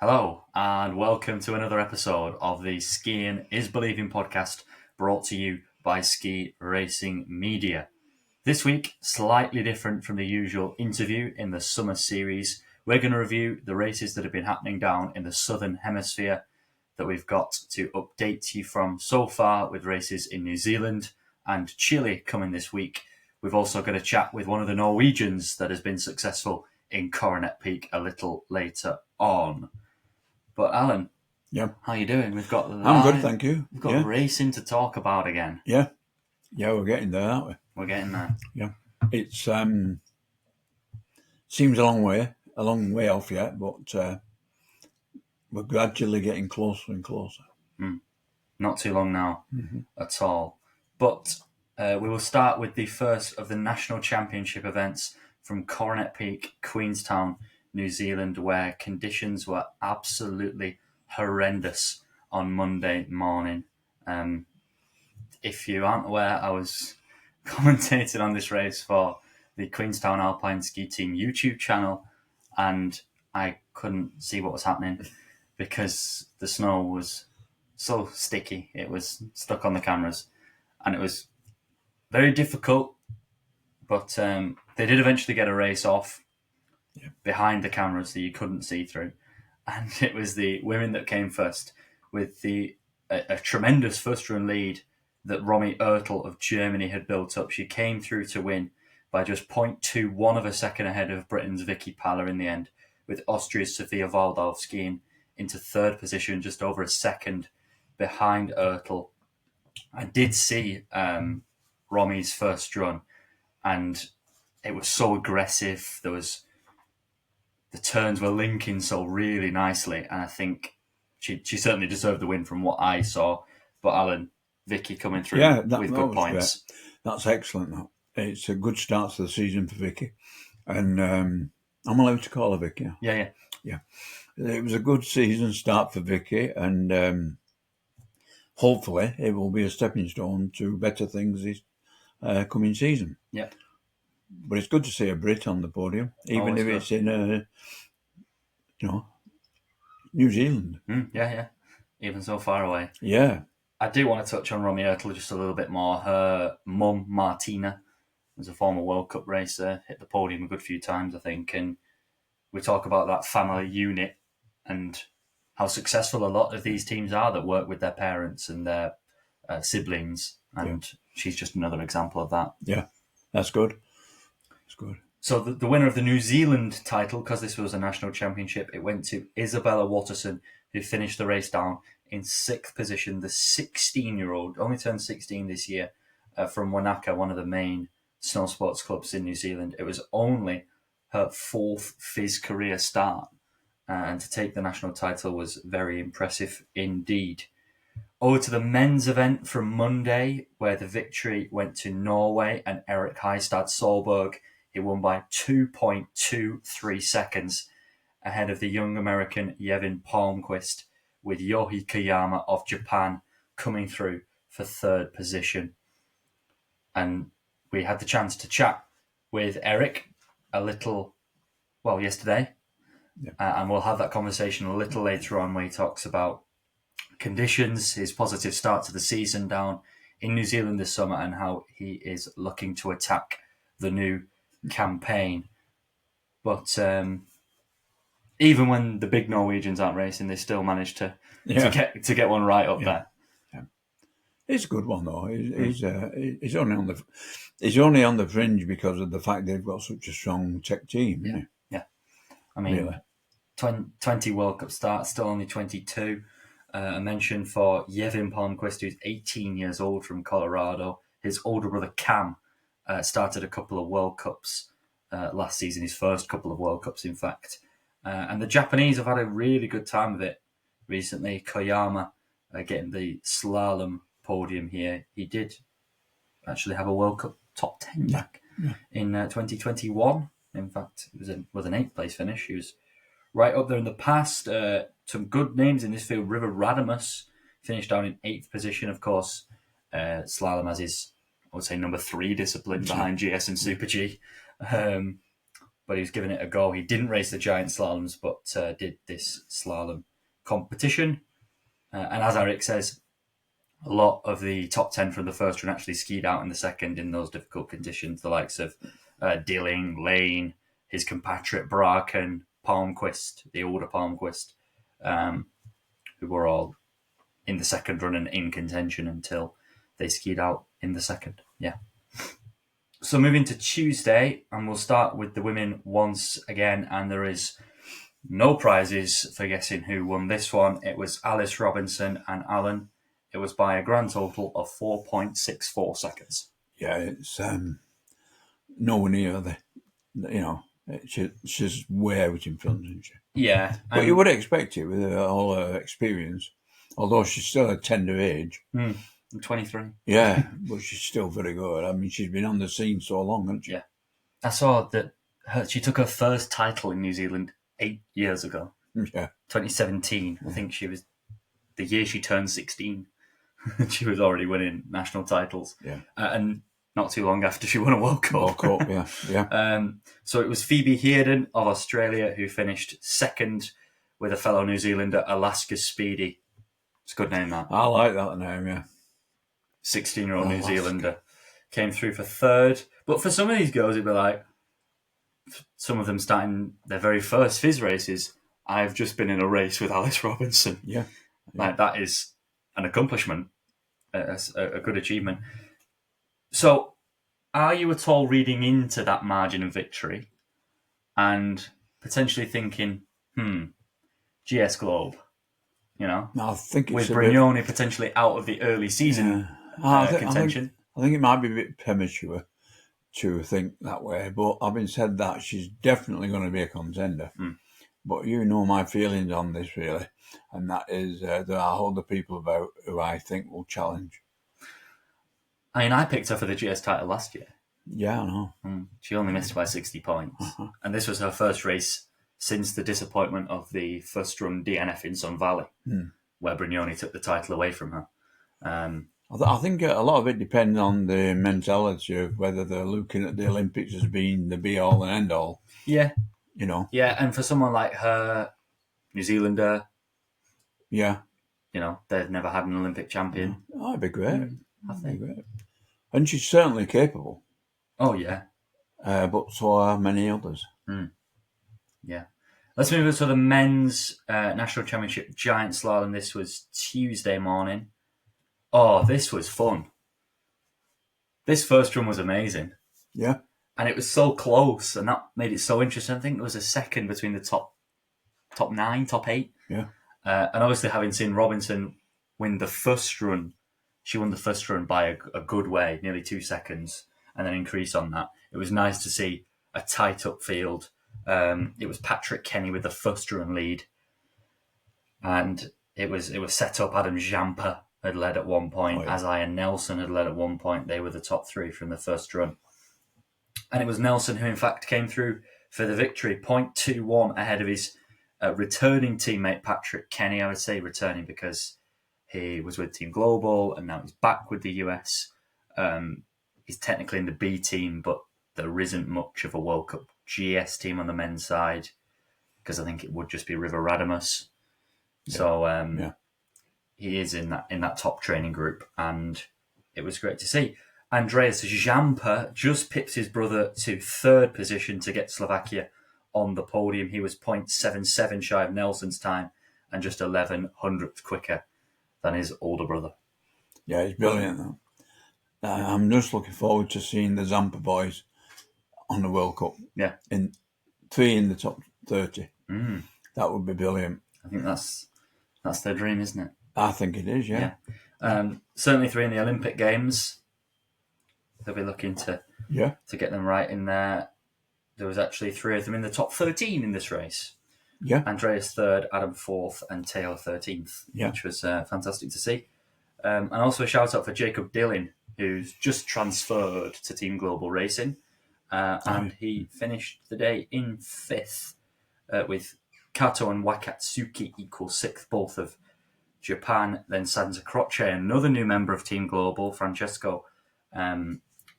Hello, and welcome to another episode of the Skiing is Believing podcast brought to you by Ski Racing Media. This week, slightly different from the usual interview in the summer series, we're going to review the races that have been happening down in the Southern Hemisphere that we've got to update you from so far, with races in New Zealand and Chile coming this week. We've also got a chat with one of the Norwegians that has been successful in Coronet Peak a little later on. But Alan, how you doing? I'm good, thank you. We've got racing to talk about again. Yeah, we're getting there, aren't we? We're getting there. Yeah, it seems a long way off yet, but we're gradually getting closer and closer. Not too long now at all. But we will start with the first of the National Championship events from Coronet Peak, Queenstown, New Zealand, where conditions were absolutely horrendous on Monday morning. If you aren't aware, I was commentating on this race for the Queenstown Alpine Ski Team YouTube channel, and I couldn't see what was happening because the snow was so sticky. It was stuck on the cameras, and it was very difficult, but they did eventually get a race off behind the cameras that you couldn't see through, and it was the women that came first with a tremendous first run lead that Romy Ertl of Germany had built up. She came through to win by just 0.21 of a second ahead of Britain's Vicky Paller in the end, with Austria's Sophia Waldau skiing into third position, just over a second behind Ertl. I did see Romy's first run, and it was so aggressive. The turns were linking so really nicely, and I think she certainly deserved the win from what I saw. But Alan, Vicky coming through with good points. Great. That's excellent. That. It's a good start to the season for Vicky, and I'm allowed to call her Vicky. Yeah. It was a good season start for Vicky, and hopefully it will be a stepping stone to better things this coming season. Yeah. But it's good to see a Brit on the podium, even if it's in, New Zealand. Yeah. Even so far away. Yeah. I do want to touch on Romy Ertl just a little bit more. Her mum, Martina, was a former World Cup racer, hit the podium a good few times, I think. And we talk about that family unit and how successful a lot of these teams are that work with their parents and their siblings. And she's just another example of that. Yeah, that's good. It's good. So the winner of the New Zealand title, because this was a national championship, it went to Isabella Watterson, who finished the race down in sixth position. The 16-year-old, only turned 16 this year, from Wanaka, one of the main snow sports clubs in New Zealand. It was only her fourth FIS career start, and to take the national title was very impressive indeed. Over to the men's event from Monday, where the victory went to Norway and Eirik Hystad Solberg. He won by 2.23 seconds ahead of the young American Yevin Palmquist, with Yohei Koyama of Japan coming through for third position. And we had the chance to chat with Eirik yesterday. Yeah. And we'll have that conversation a little later on, where he talks about conditions, his positive start to the season down in New Zealand this summer, and how he is looking to attack the new campaign. But even when the big Norwegians aren't racing, they still manage to get one right up there. Yeah. It's a good one though. He's only on the fringe because of the fact they've got such a strong tech team. Yeah. I mean, really? 20 World Cup starts, still only 22. A mention for Yevin Palmquist, who's 18 years old, from Colorado. His older brother Cam started a couple of World Cups last season, his first couple of World Cups, in fact. And the Japanese have had a really good time of it recently. Koyama getting the slalom podium here. He did actually have a World Cup top 10 back in 2021. In fact, it was an 8th place finish. He was right up there in the past. Some good names in this field. River Radamus finished down in 8th position. Of course, slalom as his, I would say, number 3 discipline behind GS and Super G. but he was giving it a go. He didn't race the giant slaloms, but did this slalom competition. And as Eirik says, a lot of the top 10 from the first run actually skied out in the second in those difficult conditions. The likes of Dilling, Lane, his compatriot Braken, Palmquist, the older Palmquist, who were all in the second run and in contention until they skied out in the second. Yeah. So moving to Tuesday, and we'll start with the women once again, and there is no prizes for guessing who won this one. It was Alice Robinson and Alan. It was by a grand total of 4.64 seconds. Yeah, it's nowhere near she's way out in front, isn't she? Yeah. But you would expect it with all her experience, although she's still a tender age. 23. Yeah, but she's still very good. I mean, she's been on the scene so long, hasn't she? Yeah. I saw that she took her first title in New Zealand 8 years ago. Yeah. 2017. I think she was the year she turned 16. She was already winning national titles. Yeah. And not too long after she won a World Cup. World Cup, yeah. So it was Phoebe Hearden of Australia who finished second with a fellow New Zealander, Alaska Speedy. It's a good name, that. I like that name, yeah. 16-year-old New Zealander. Came through for third. But for some of these girls, it'd be like, some of them starting their very first FIS races, I've just been in a race with Alice Robinson. Yeah. Like, that is an accomplishment, a good achievement. So, are you at all reading into that margin of victory and potentially thinking, GS Globe, I think it's with Brignone potentially out of the early season contention? I think it might be a bit premature to think that way, but having said that, she's definitely going to be a contender. But you know my feelings on this, really, and that is there are other people about who I think will challenge. I mean, I picked her for the GS title last year. Yeah, I know. She only missed by 60 points. And this was her first race since the disappointment of the first run DNF in Sun Valley, where Brignone took the title away from her. I think a lot of it depends on the mentality of whether they're looking at the Olympics as being the be-all and end-all. Yeah. Yeah, and for someone like her, New Zealander, they've never had an Olympic champion. That'd be great. That'd be great. And she's certainly capable. Oh, yeah. But so are many others. Yeah. Let's move on to the men's national championship giant slalom. This was Tuesday morning. Oh, this was fun. This first run was amazing. Yeah. And it was so close, and that made it so interesting. I think there was a second between the top 9, top 8. Yeah. And obviously, having seen Robinson win the first run, she won the first run by a good way, nearly 2 seconds, and then increase on that. It was nice to see a tight-up field. It was Patrick Kenny with the first run lead, and it was set up. Adam Jampa had led at one point, as Ian Nelson had led at one point. They were the top 3 from the first run. And it was Nelson who, in fact, came through for the victory, 0.21 ahead of his returning teammate, Patrick Kenny. I would say returning because he was with Team Global and now he's back with the US. He's technically in the B team, but there isn't much of a World Cup GS team on the men's side because I think it would just be River Radamus. Yeah. So he is in that top training group, and it was great to see. Andreas Jampa just pips his brother to third position to get Slovakia on the podium. He was 0.77 shy of Nelson's time and just 11 hundredths quicker than his older brother. Yeah, he's brilliant, though. I'm just looking forward to seeing the Zampa boys on the World Cup. Yeah. 3 in the top 30. That would be brilliant. I think that's their dream, isn't it? I think it is, yeah. Certainly 3 in the Olympic Games. They'll be looking to get them right in there. There was actually 3 of them in the top 13 in this race. Yeah. Andreas 3rd, Adam 4th, and Teo 13th, which was fantastic to see. And also a shout out for Jacob Dillon, who's just transferred to Team Global Racing. And he finished the day in 5th with Kato and Wakatsuki equal 6th, both of Japan. Then Santa Croce, another new member of Team Global, Francesco,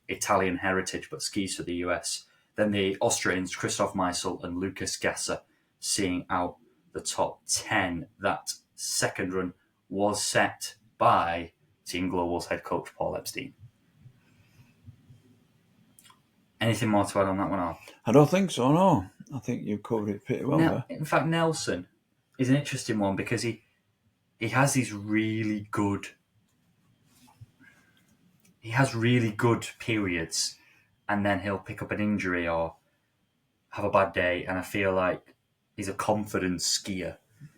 Italian heritage, but skis for the US. Then the Austrians, Christoph Meisel and Lucas Gasser, seeing out the top 10. That second run was set by Team Global's head coach, Paul Epstein. Anything more to add on that one, Al? I don't think so, no. I think you've covered it pretty well there. In fact, Nelson is an interesting one because he has these really good... He has really good periods, and then he'll pick up an injury or have a bad day, and I feel like he's a confident skier.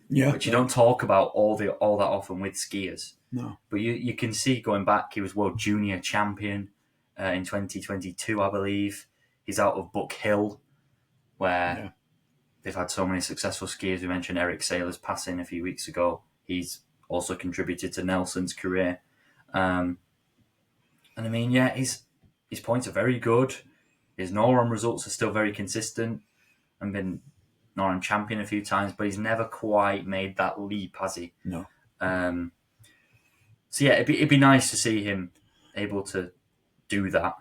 Yeah. Which you don't talk about all that often with skiers. No. But you can see going back, he was World Junior Champion in 2022, I believe. He's out of Buck Hill, where they've had so many successful skiers. We mentioned Eirik Saylor's passing a few weeks ago. He's also contributed to Nelson's career. And I mean, his points are very good. His NORAM results are still very consistent and been NORAM champion a few times, but he's never quite made that leap, has he? No. So it'd be nice to see him able to do that.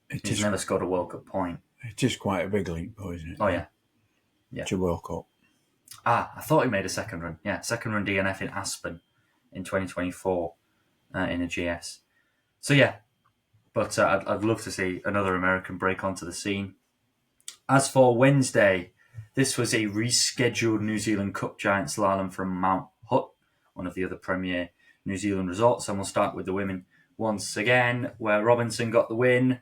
He's never scored a World Cup point. It is quite a big leap, though, isn't it? Oh, yeah. To World Cup. I thought he made a second run. Yeah, second run DNF in Aspen in 2024 in a GS. So, yeah. But I'd love to see another American break onto the scene. As for Wednesday, this was a rescheduled New Zealand Cup Giant Slalom from Mount Hutt, one of the other premier New Zealand resorts. And we'll start with the women once again, where Robinson got the win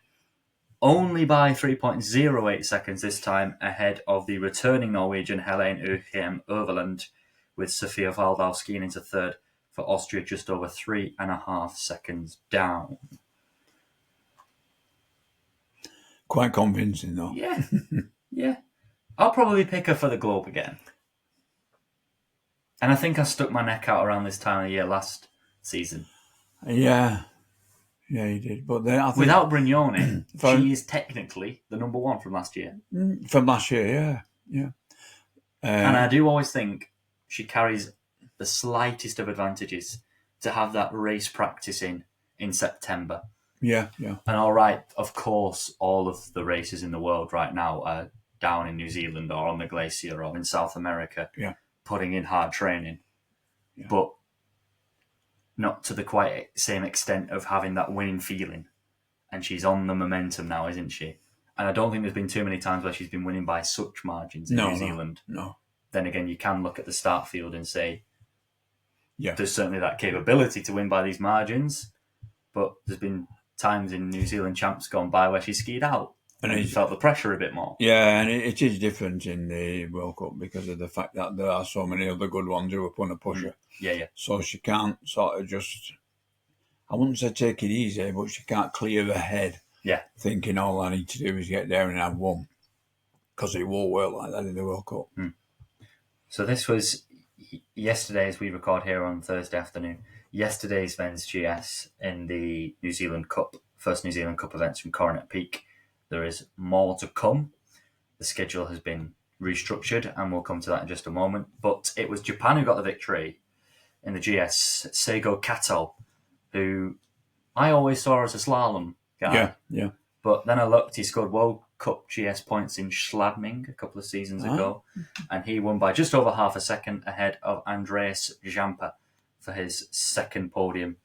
only by 3.08 seconds this time, ahead of the returning Norwegian Helene Økhem Øverland, with Sofia Valdal skiing into third for Austria, just over 3.5 seconds down. Quite convincing, though. Yeah. I'll probably pick her for the Globe again. And I think I stuck my neck out around this time of year last season. Yeah, you did. But then I think without Brignone, she is technically the number one from last year. From last year, yeah. And I do always think she carries the slightest of advantages to have that race practice in September. Yeah. And all right, of course, all of the races in the world right now are down in New Zealand or on the glacier or in South America, putting in hard training. Yeah. But not to the quite same extent of having that winning feeling. And she's on the momentum now, isn't she? And I don't think there's been too many times where she's been winning by such margins in New Zealand. No. Then again, you can look at the start field and say, there's certainly that capability to win by these margins. But there's been times in New Zealand champs gone by where she skied out and felt the pressure a bit more. Yeah, and it is different in the World Cup because of the fact that there are so many other good ones who are going to push her. Yeah. So she can't sort of just, I wouldn't say take it easy, but she can't clear her head thinking all I need to do is get there and have one. Because it won't work like that in the World Cup. So this was yesterday, as we record here on Thursday afternoon, yesterday's men's GS in the New Zealand Cup, first New Zealand Cup events from Coronet Peak. There is more to come. The schedule has been restructured, and we'll come to that in just a moment. But it was Japan who got the victory in the GS. Seigo Kato, who I always saw as a slalom guy. Yeah. But then I looked, he scored World Cup GS points in Schladming a couple of seasons ago, and he won by just over half a second ahead of Andreas Jampa for his second podium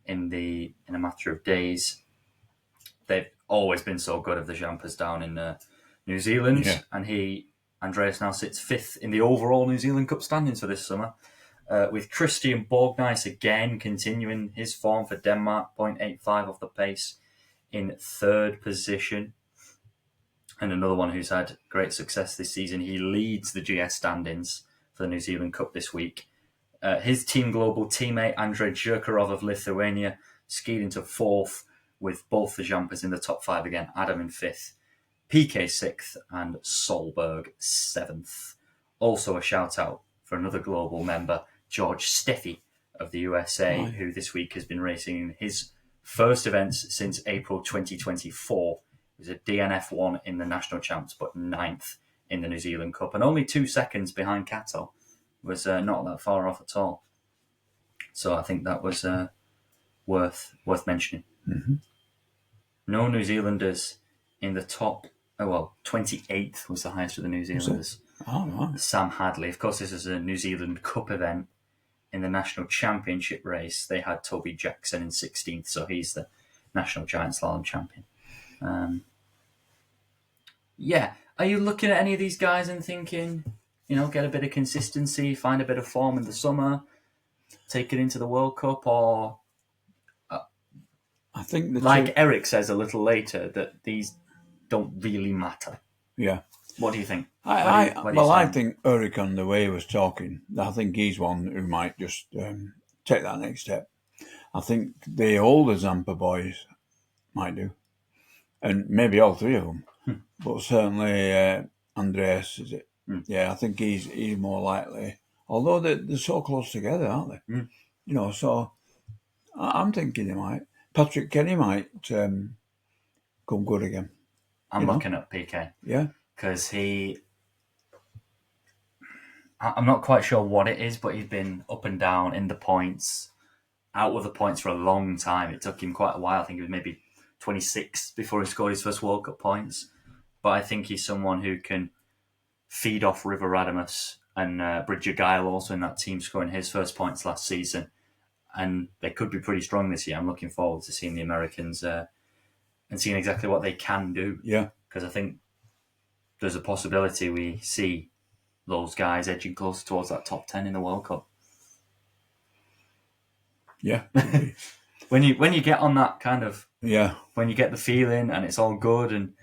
in a matter of days. They've always been so good of the Jampas down in New Zealand, and Andreas now sits fifth in the overall New Zealand Cup standings for this summer, with Christian Borgnice again continuing his form for Denmark, 0.85 off the pace in third position. And another one who's had great success this season. He leads the GS standings for the New Zealand Cup this week. His Team Global teammate, Andrei Zhirkarov of Lithuania, skied into fourth with both the jumpers in the top five again. Adam in fifth, PK sixth, and Solberg seventh. Also a shout out for another global member, George Steffi of the USA, who this week has been racing in his first events since April 2024. He was a DNF1 in the National Champs, but 9th in the New Zealand Cup, and only 2 seconds behind Kato. Was not that far off at all. So I think that was worth mentioning. Mm-hmm. No New Zealanders in the top 28th was the highest for the New Zealanders. Oh, right. Sam Hadley. Of course, this is a New Zealand Cup event. In the National Championship race, they had Toby Jackson in 16th, so he's the National Giant Slalom champion. Are you looking at any of these guys and thinking, get a bit of consistency, find a bit of form in the summer, take it into the World Cup, or I think Eirik says a little later that these don't really matter. Yeah. What do you think? I think Eirik, on the way he was talking, I think he's one who might just take that next step. I think the older Zampa boys might do, and maybe all three of them. But certainly Andreas, is it? Yeah, I think he's more likely. Although they're so close together, aren't they? So I'm thinking he might. Patrick Kenny might come good again. I'm looking at PK. Yeah. Because I'm not quite sure what it is, but he's been up and down in the points, out of the points for a long time. It took him quite a while. I think it was maybe 26 before he scored his first World Cup points. But I think he's someone who can feed off River Radamus and Bridger Guile also in that team, scoring his first points last season. And they could be pretty strong this year. I'm looking forward to seeing the Americans and seeing exactly what they can do. Yeah. Because I think there's a possibility we see those guys edging closer towards that top 10 in the World Cup. Yeah. when you get on that kind of... Yeah. When you get the feeling and it's all good and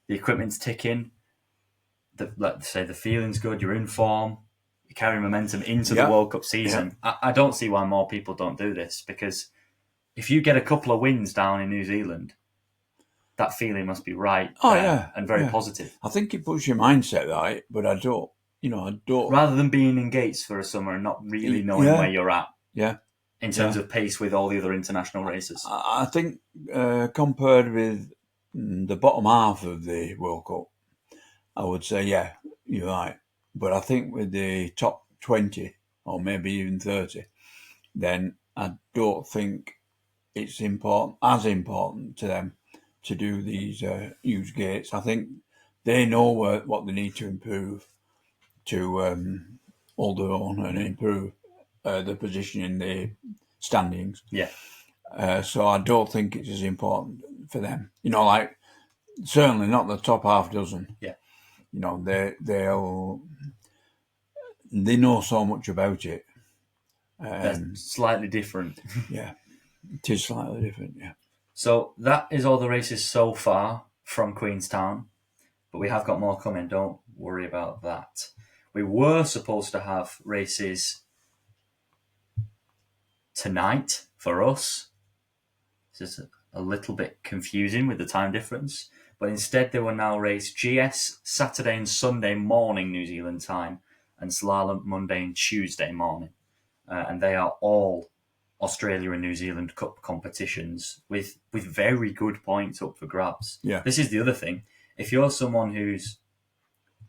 the equipment's ticking, let's say the feeling's good, you're in form, you're carrying momentum into the World Cup season. Yeah. I don't see why more people don't do this, because if you get a couple of wins down in New Zealand, that feeling must be right. And very positive. I think it puts your mindset right, but I don't. Rather than being in Gates for a summer and not really knowing where you're at. Yeah. In terms of pace with all the other international races. I think compared with the bottom half of the World Cup, I would say, you're right. But I think with the top 20 or maybe even 30, then I don't think it's as important to them to do these huge gates. I think they know what they need to improve to hold their own and improve the position in the standings. Yeah. So I don't think it's as important for them. Certainly not the top half dozen. Yeah. They know so much about it. That's slightly different. Yeah. It is slightly different, yeah. So that is all the races so far from Queenstown, but we have got more coming. Don't worry about that. We were supposed to have races tonight for us. This is a little bit confusing with the time difference, but instead they will now race GS Saturday and Sunday morning New Zealand time and slalom Monday and Tuesday morning. And they are all Australia and New Zealand Cup competitions with very good points up for grabs. Yeah. This is the other thing. If you're someone who's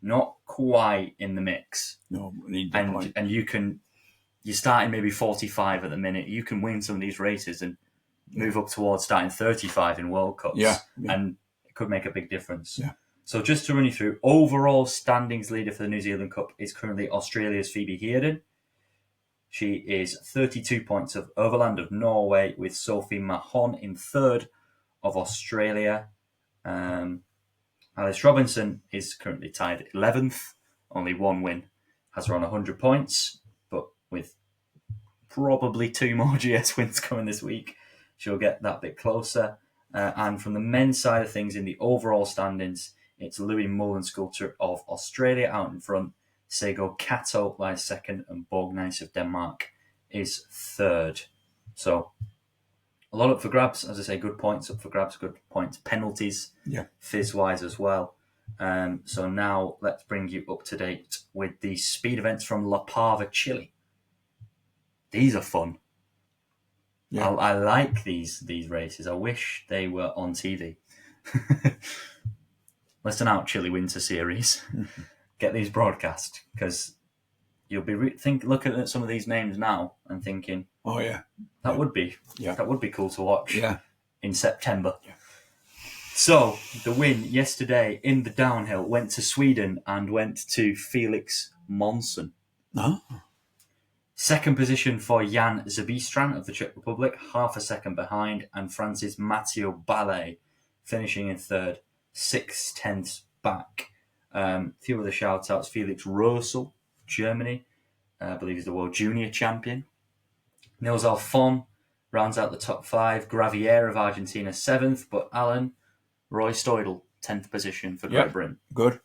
not quite in the mix, and you're starting maybe 45 at the minute, you can win some of these races and move up towards starting 35 in World Cups. Yeah. And it could make a big difference. Yeah. So just to run you through, overall standings leader for the New Zealand Cup is currently Australia's Phoebe Heerden. She is 32 points of Overland of Norway, with Sophie Mahon in third of Australia. Alice Robinson is currently tied 11th, only one win, has her on 100 points, but with probably 2 more GS wins coming this week, she'll get that bit closer. And from the men's side of things, in the overall standings, it's Louis Mullensculptor of Australia out in front. Sego Kato lies second, and Borgnæs of Denmark is third. So a lot up for grabs. As I say, good points up for grabs, good points, penalties, fizz-wise as well. So now let's bring you up to date with the speed events from La Parva, Chile. These are fun. Yeah. I like these races. I wish they were on TV. Listen out, Chile Winter Series. Get these broadcast, because you'll be looking at some of these names now and thinking, "Oh yeah, that would be cool to watch." Yeah. In September. Yeah. So, the win yesterday in the downhill went to Sweden and went to Felix Monson. No? Second position for Jan Zabistran of the Czech Republic, half a second behind, and France's Matteo Ballet finishing in third, 6/10 back. Few other shout-outs. Felix Rosel, Germany, I believe he's the world junior champion. Nils Alfon rounds out the top five. Gravier of Argentina, 7th, but Alan, Roy Stoydle, 10th position for Great Britain. Good.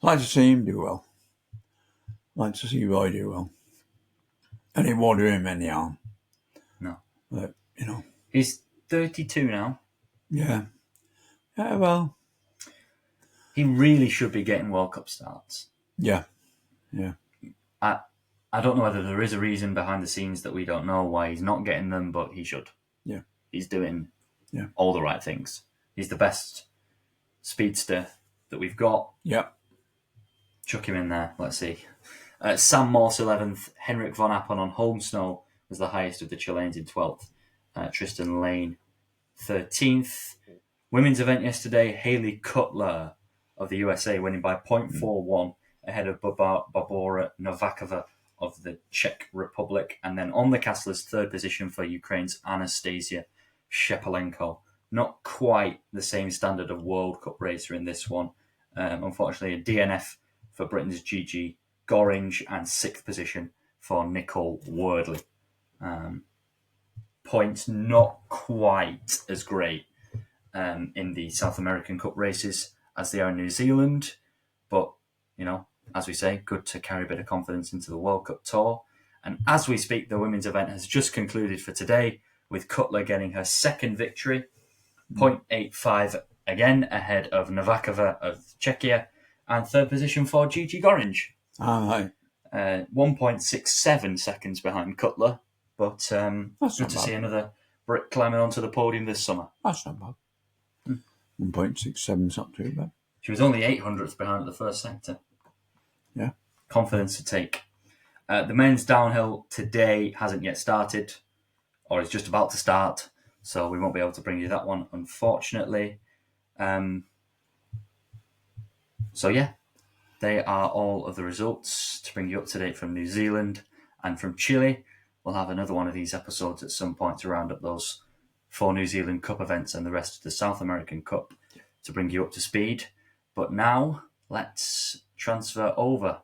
Like to see him do well. Like to see Roy do well. And it won't do him any harm. No. But, He's 32 now. Yeah. Yeah, well. He really should be getting World Cup starts. Yeah. I don't know whether there is a reason behind the scenes that we don't know why he's not getting them, but he should. Yeah. He's doing all the right things. He's the best speedster that we've got. Yep. Chuck him in there. Let's see. Sam Morse, 11th. Henrik von Appen on home snow was the highest of the Chileans in 12th. Tristan Lane, 13th. Women's event yesterday, Hayley Cutler of the USA winning by 0.41 ahead of Barbora Novakova of the Czech Republic. And then on the Castlers, third position for Ukraine's Anastasia Shepelenko. Not quite the same standard of World Cup racer in this one. Unfortunately, a DNF for Britain's Gigi Gorringe and 6th position for Nicole Wordley. Points not quite as great in the South American Cup races as they are in New Zealand. But, as we say, good to carry a bit of confidence into the World Cup Tour. And as we speak, the women's event has just concluded for today, with Cutler getting her second victory, 0.85 again ahead of Novakova of Czechia, and third position for Gigi Gorringe. All right. 1.67 seconds behind Cutler, but good to see another Brit climbing onto the podium this summer. That's not bad. 1.67 is not too bad. She was only 800th behind at the first sector. Yeah. Confidence to take. The men's downhill today hasn't yet started, or is just about to start, so we won't be able to bring you that one, unfortunately. They are all of the results to bring you up to date from New Zealand and from Chile. We'll have another one of these episodes at some point to round up those 4 New Zealand Cup events and the rest of the South American Cup to bring you up to speed. But now, let's transfer over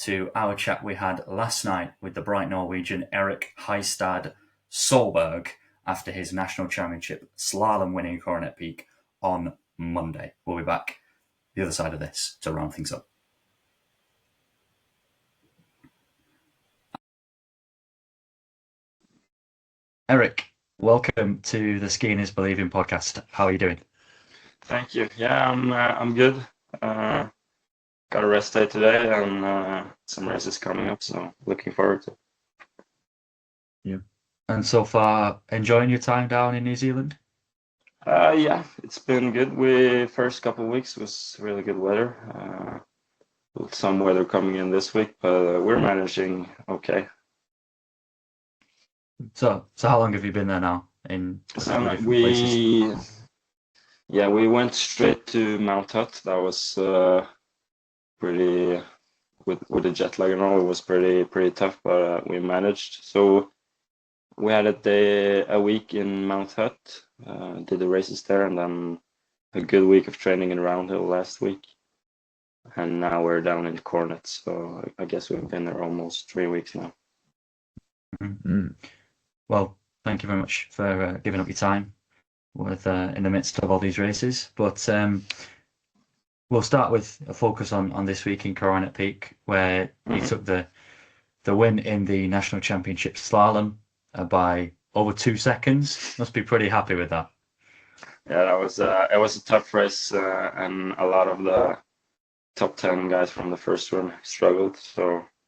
to our chat we had last night with the bright Norwegian Eirik Hystad Solberg after his national championship slalom winning Coronet Peak on Monday. We'll be back the other side of this to round things up. Eirik, welcome to the Skiing is Believing podcast. How are you doing? Thank you. Yeah, I'm good. Got a rest day today and some races coming up, so looking forward to it. Yeah. And so far, enjoying your time down in New Zealand? Yeah, it's been good. First couple of weeks was really good weather. Some weather coming in this week, but we're managing okay. So how long have you been there now? We went straight to Mount Hutt. That was pretty with the jet lag and all. It was pretty tough, but we managed. So we had a week in Mount Hutt, did the races there, and then a good week of training in Roundhill last week. And now we're down in Coronet, so I guess we've been there almost 3 weeks now. Mm-hmm. Well, thank you very much for giving up your time in the midst of all these races. But we'll start with a focus on this week in Coronet Peak, where you took the win in the National Championship slalom by over 2 seconds. Must be pretty happy with that. Yeah, it was a tough race, and a lot of the top 10 guys from the first one struggled.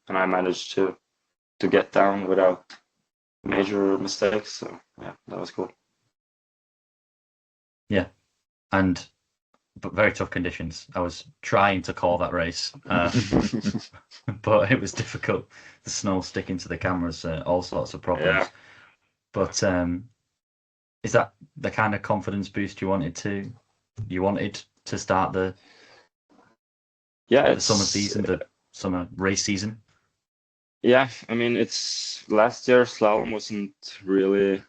And I managed to get down without major mistakes. So yeah, that was cool. Yeah, but very tough conditions. I was trying to call that race, but it was difficult. The snow sticking to the cameras, all sorts of problems. Yeah. But Is that the kind of confidence boost you wanted to start the summer season, the summer race season? Yeah, I mean, it's last year slalom wasn't really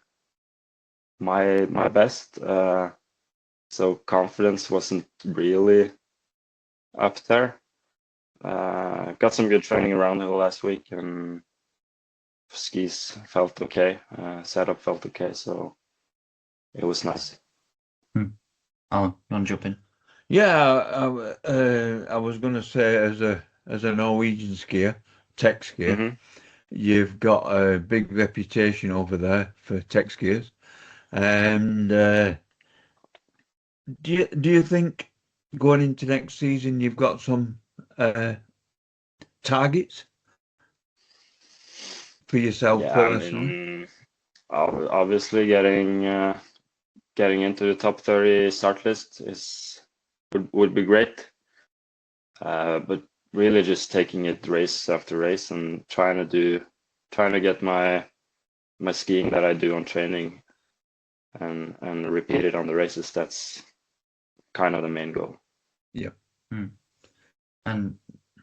my best, so confidence wasn't really up there. Got some good training around the last week, and skis felt okay, setup felt okay, so it was nice. Alan, you want to jump in? Yeah, I was going to say, as a Norwegian skier, tech skier, you've got a big reputation over there for tech skiers, and do you think going into next season you've got some targets for yourself personally? I mean, obviously getting into the top 30 start list would be great, but really just taking it race after race and trying to get my skiing that I do on training and repeat it on the races. That's kind of the main goal. Yeah. And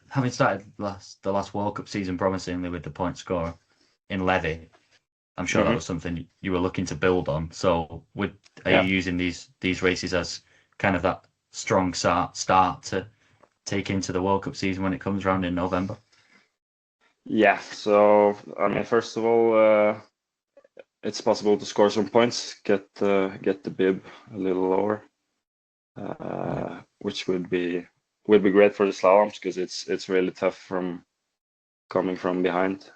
having started the last World Cup season promisingly with the point score in Levy, I'm sure that was something you were looking to build on. So are you using these races as kind of that strong start to take into the World Cup season when it comes around in November? Yeah, so I mean, first of all, it's possible to score some points, get the bib a little lower, which would be great for the slaloms because it's really tough from coming from behind.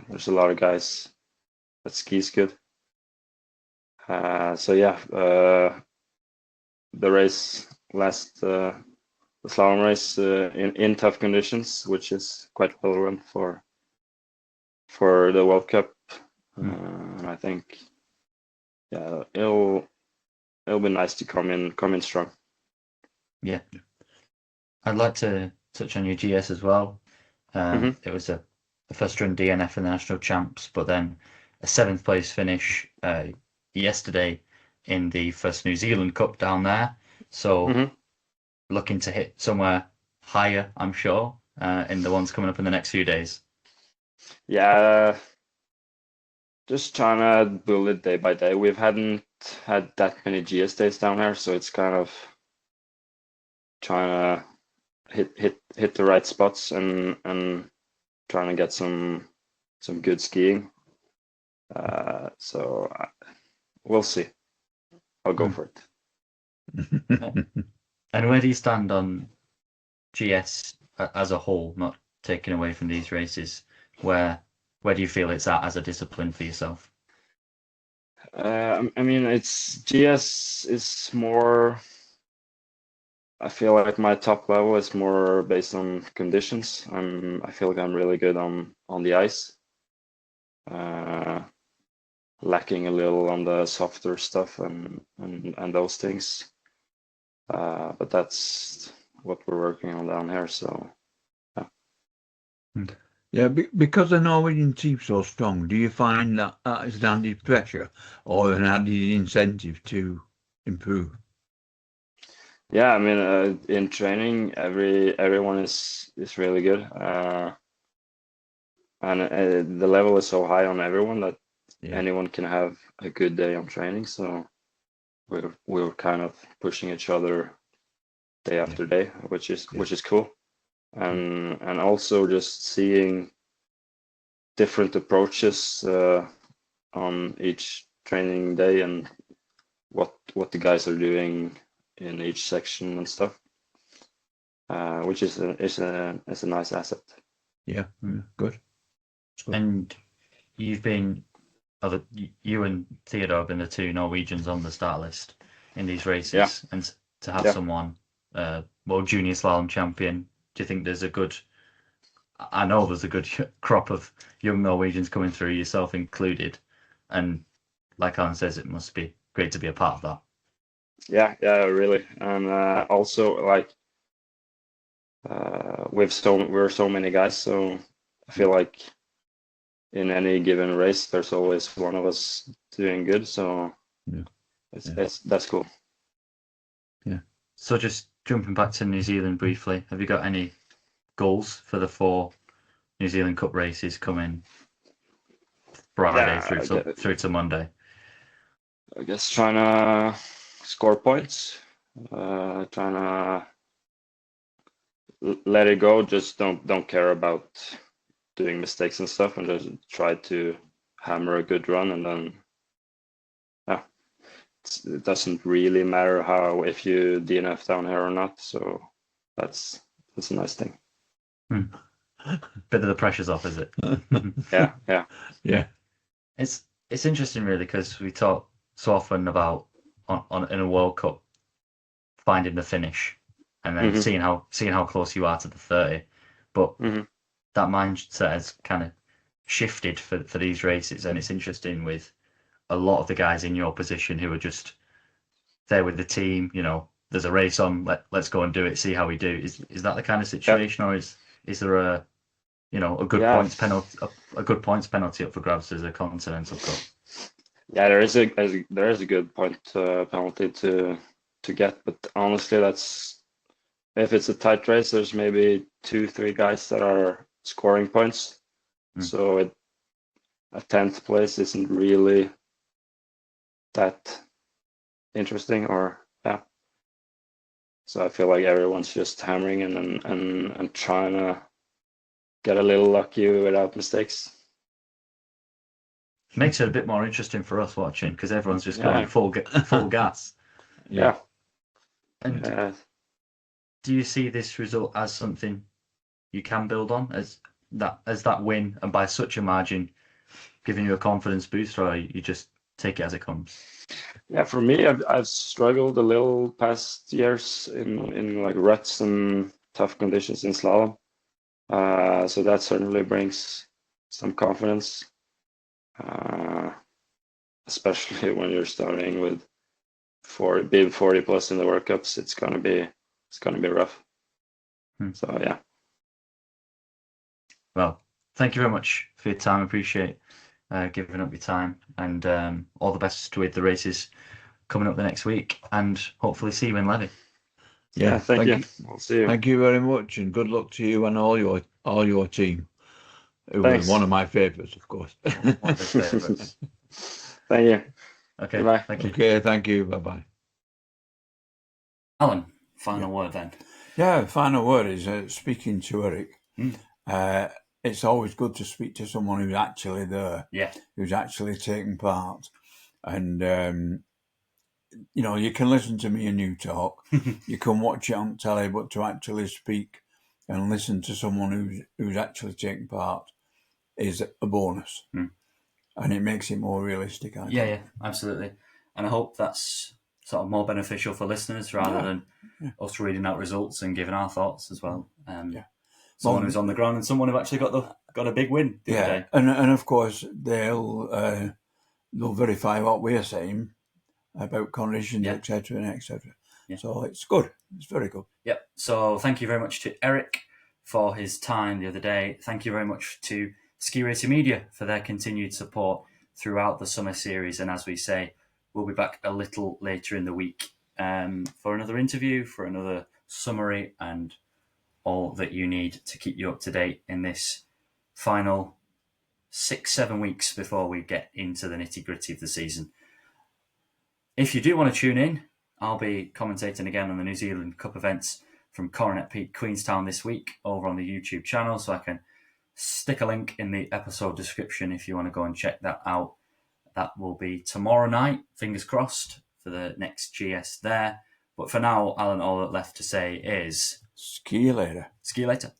There's a lot of guys that skis good. So yeah, the race the slalom race in tough conditions, which is quite relevant for the World Cup. And I think it'll be nice to come in strong. Yeah, I'd like to touch on your GS as well. It was the first run DNF in the national champs, but then a 7th place finish yesterday in the first New Zealand Cup down there. So looking to hit somewhere higher, I'm sure, in the ones coming up in the next few days. Yeah, just trying to build it day by day. We hadn't had that many GS days down here, so it's kind of trying to hit the right spots and trying to get some good skiing. So we'll see. I'll go for it. And where do you stand on GS as a whole, not taking away from these races? Where do you feel it's at as a discipline for yourself? I mean, GS is more. I feel like my top level is more based on conditions. I feel like I'm really good on the ice. Lacking a little on the softer stuff and those things. But that's what we're working on down here. So yeah. Yeah, because the Norwegian team's so strong, do you find that is an added pressure or an added incentive to improve? Yeah, I mean, in training, everyone is really good, and the level is so high on everyone that anyone can have a good day on training. So we're kind of pushing each other day after day, which is cool, and also just seeing different approaches on each training day and what the guys are doing in each section and stuff, which is a nice asset. Yeah, good. And you've been, you and Theodore have been the two Norwegians on the start list in these races, and to have someone, world junior slalom champion, do you think there's a good? I know there's a good crop of young Norwegians coming through, yourself included, and like Alan says, it must be great to be a part of that. Yeah, really, and also like we're so many guys, so I feel like in any given race, there's always one of us doing good. So That's cool. Yeah. So just jumping back to New Zealand briefly, have you got any goals for the 4 New Zealand Cup races coming Friday through to Monday? I guess trying to score points, trying to let it go. Just don't care about doing mistakes and stuff, and just try to hammer a good run, and then it doesn't really matter if you DNF down here or not. So that's a nice thing. Bit of the pressure's off, is it? Yeah. It's interesting, really, because we talk so often about in a World Cup finding the finish and then seeing how close you are to the 30, but that mindset has kind of shifted for these races, and it's interesting with a lot of the guys in your position who are just there with the team. There's a race on, let's go and do it, see how we do. Is that the kind of situation, or is there a good points penalty, a good points penalty up for grabs as a Continental Cup? Yeah, there is a good point penalty to get, but honestly, that's if it's a tight race, there's maybe 2-3 guys that are scoring points, so a 10th place isn't really that interesting, so I feel like everyone's just hammering and trying to get a little lucky without mistakes. Makes it a bit more interesting for us watching, because everyone's just going full gas. Yeah. And do you see this result as something you can build on, as that win, and by such a margin giving you a confidence boost, or you just take it as it comes? Yeah, for me, I've struggled a little past years in like ruts and tough conditions in slalom, so that certainly brings some confidence, especially when you're starting with 40 plus in the World Cups. It's gonna be rough. So yeah. Well, thank you very much for your time. I appreciate giving up your time, and all the best with the races coming up the next week, and hopefully see you in Levy. Yeah, thank you. We'll see you. Thank you very much, and good luck to you and all your team. Who was one of my favourites, of course. One of his favourites. Thank you. Okay. Bye. Thank you. Okay, thank you. Bye-bye. Alan, final word then. Yeah, final word is speaking to Eirik. It's always good to speak to someone who's actually there, who's actually taking part. And, you can listen to me and you talk. You can watch it on telly, but to actually speak and listen to someone who's actually taking part is a bonus. And it makes it more realistic, I think. Yeah, absolutely. And I hope that's sort of more beneficial for listeners rather than us reading out results and giving our thoughts as well. Someone who's on the ground and someone who actually got a big win the other day. And of course they'll verify what we're saying about conditions, etc. and etc. So it's good. It's very good. Yep. So thank you very much to Eirik for his time the other day. Thank you very much to Ski Racing Media for their continued support throughout the summer series. And as we say, we'll be back a little later in the week for another interview, for another summary, and all that you need to keep you up to date in this final 6-7 weeks before we get into the nitty-gritty of the season. If you do want to tune in, I'll be commentating again on the New Zealand Cup events from Coronet Peak, Queenstown this week over on the YouTube channel, so I can stick a link in the episode description if you want to go and check that out. That will be tomorrow night, fingers crossed, for the next GS there. But for now, Alan, all that's left to say is... Ski you later. Ski you later.